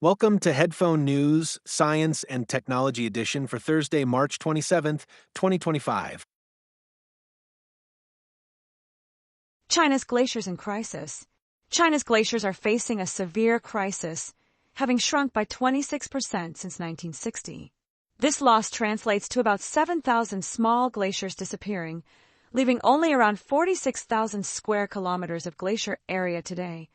Welcome to Headphone News, Science and Technology Edition for Thursday, March 27th, 2025. China's glaciers in crisis. China's glaciers are facing a severe crisis, having shrunk by 26% since 1960. This loss translates to about 7,000 small glaciers disappearing, leaving only around 46,000 square kilometers of glacier area today,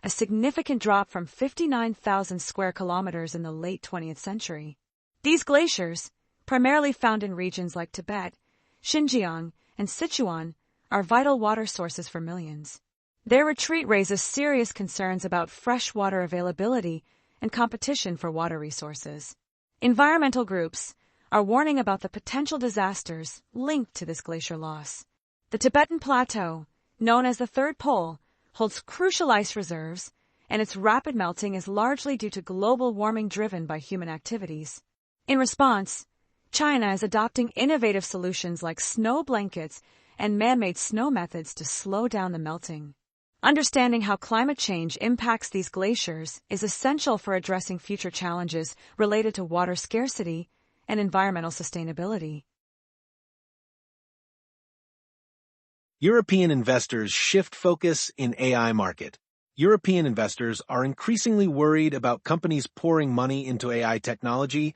a significant drop from 59,000 square kilometers in the late 20th century. These glaciers, primarily found in regions like Tibet, Xinjiang, and Sichuan, are vital water sources for millions. Their retreat raises serious concerns about freshwater availability and competition for water resources. Environmental groups are warning about the potential disasters linked to this glacier loss. The Tibetan Plateau, known as the Third Pole, holds crucial ice reserves, and its rapid melting is largely due to global warming driven by human activities. In response, China is adopting innovative solutions like snow blankets and man-made snow methods to slow down the melting. Understanding how climate change impacts these glaciers is essential for addressing future challenges related to water scarcity and environmental sustainability. European investors shift focus in AI market. European investors are increasingly worried about companies pouring money into AI technology,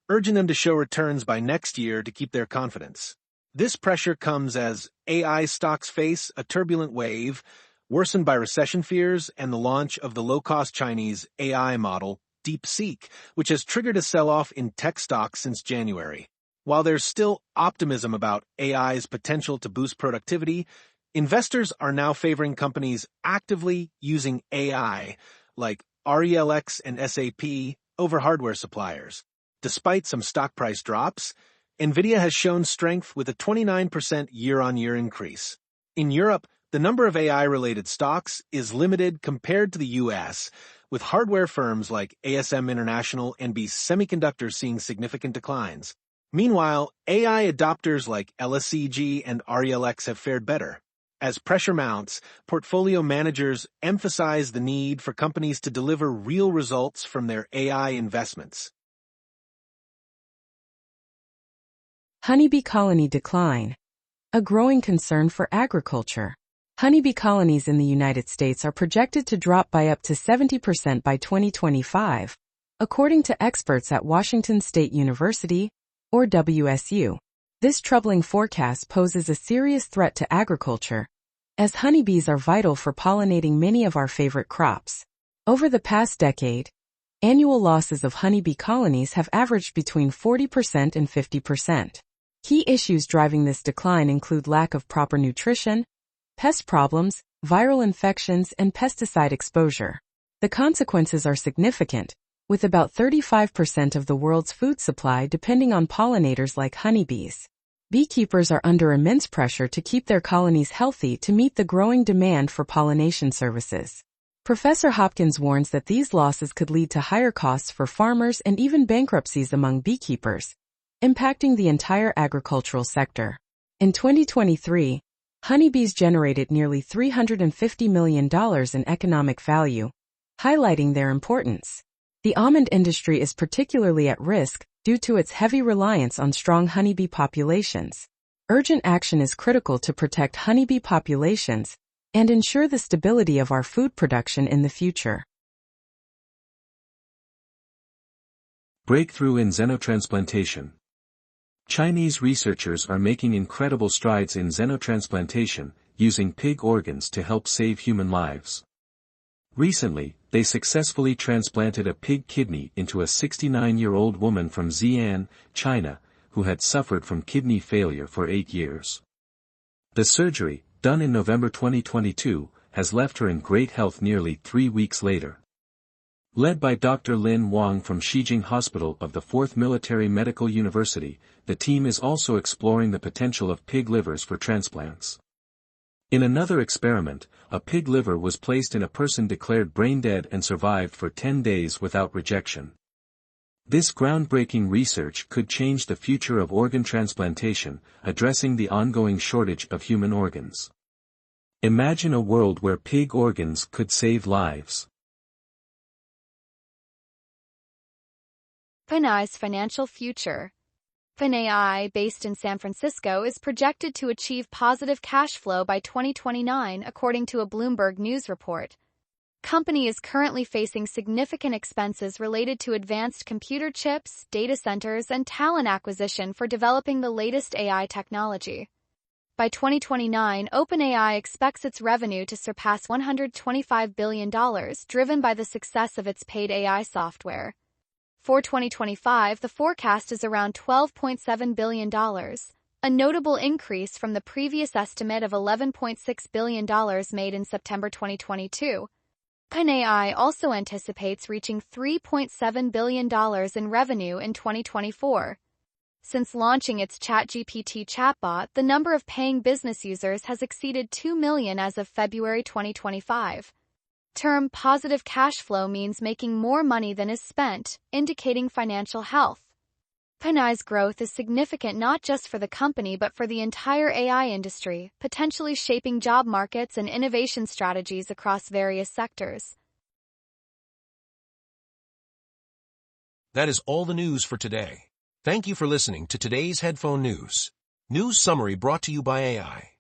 urging them to show returns by next year to keep their confidence. This pressure comes as AI stocks face a turbulent wave, worsened by recession fears and the launch of the low-cost Chinese AI model, DeepSeek, which has triggered a sell-off in tech stocks since January. While there's still optimism about AI's potential to boost productivity, investors are now favoring companies actively using AI, like RELX and SAP, over hardware suppliers. Despite some stock price drops, NVIDIA has shown strength with a 29% year-on-year increase. In Europe, the number of AI-related stocks is limited compared to the US, with hardware firms like ASM International and NB Semiconductor seeing significant declines. Meanwhile, AI adopters like LSEG and RELX have fared better. As pressure mounts, portfolio managers emphasize the need for companies to deliver real results from their AI investments. Honeybee colony decline. A growing concern for agriculture. Honeybee colonies in the United States are projected to drop by up to 70% by 2025, according to experts at Washington State University, or WSU. This troubling forecast poses a serious threat to agriculture, as honeybees are vital for pollinating many of our favorite crops. Over the past decade, annual losses of honeybee colonies have averaged between 40% and 50%. Key issues driving this decline include lack of proper nutrition, pest problems, viral infections, and pesticide exposure. The consequences are significant, with about 35% of the world's food supply depending on pollinators like honeybees. Beekeepers are under immense pressure to keep their colonies healthy to meet the growing demand for pollination services. Professor Hopkins warns that these losses could lead to higher costs for farmers and even bankruptcies among beekeepers, impacting the entire agricultural sector. In 2023, honeybees generated nearly $350 million in economic value, highlighting their importance. The almond industry is particularly at risk due to its heavy reliance on strong honeybee populations. Urgent action is critical to protect honeybee populations and ensure the stability of our food production in the future. Breakthrough in xenotransplantation. Chinese researchers are making incredible strides in xenotransplantation, using pig organs to help save human lives. Recently, they successfully transplanted a pig kidney into a 69-year-old woman from Xi'an, China, who had suffered from kidney failure for 8 years. The surgery, done in November 2022, has left her in great health nearly 3 weeks later. Led by Dr. Lin Wang from Shijing Hospital of the 4th Military Medical University, the team is also exploring the potential of pig livers for transplants. In another experiment, a pig liver was placed in a person declared brain-dead and survived for 10 days without rejection. This groundbreaking research could change the future of organ transplantation, addressing the ongoing shortage of human organs. Imagine a world where pig organs could save lives. OpenAI's financial future. OpenAI, based in San Francisco, is projected to achieve positive cash flow by 2029, according to a Bloomberg News report. Company is currently facing significant expenses related to advanced computer chips, data centers, and talent acquisition for developing the latest AI technology. By 2029, OpenAI expects its revenue to surpass $125 billion, driven by the success of its paid AI software. For 2025, the forecast is around $12.7 billion, a notable increase from the previous estimate of $11.6 billion made in September 2022. OpenAI also anticipates reaching $3.7 billion in revenue in 2024. Since launching its ChatGPT chatbot, the number of paying business users has exceeded 2 million as of February 2025. Term positive cash flow means making more money than is spent, indicating financial health. OpenAI's growth is significant not just for the company but for the entire AI industry, potentially shaping job markets and innovation strategies across various sectors. That is all the news for today. Thank you for listening to today's Headphone News. News summary brought to you by AI.